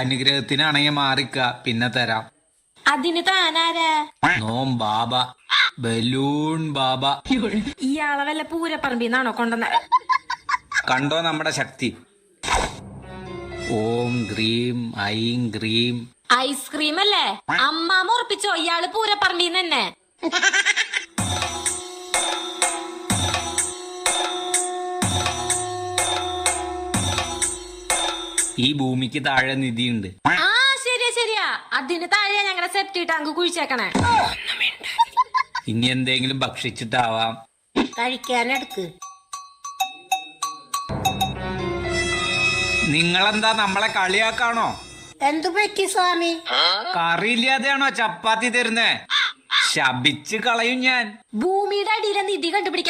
അനുഗ്രഹത്തിനാണെങ്കിൽ മാറിക്ക, പിന്നെ തരാം. അതിന് താനാരാ? നോം ബാബ, ബലൂൺ ബാബ. ഇയാളെ വല്ല പൂരപ്പറമ്പിന്നാണോ കൊണ്ടുവന്ന? കണ്ടോ നമ്മുടെ ശക്തി. ഓം ഗ്രീം ഐം ഗ്രീം. ഐസ്ക്രീം അല്ലേ? അമ്മാമ ഉറപ്പിച്ചോ ഇയാള് പൂരപ്പറമ്പിന്ന് തന്നെ? ഈ ഭൂമിക്ക് താഴെ നിധിയുണ്ട്. ആ ശരിയാ ശരിയാ, അതിന് താഴെയാ ഞങ്ങളുടെ സെപ്റ്റി ടാങ്ക് കുഴിച്ചേക്കണേ. ഇനി എന്തെങ്കിലും ഭക്ഷിച്ചിട്ടാവാം. കഴിക്കാനെടുക്ക്. നിങ്ങളെന്താ നമ്മളെ കളിയാക്കാണോ? എന്തു പറ്റി സ്വാമി? കറിയില്ലാതെയാണോ ചപ്പാത്തി തരുന്നേ? ശപിച്ച് കളയും ഞാൻ. ഭൂമിയുടെ അടിയിലെ നിധി കണ്ടുപിടിക്കാൻ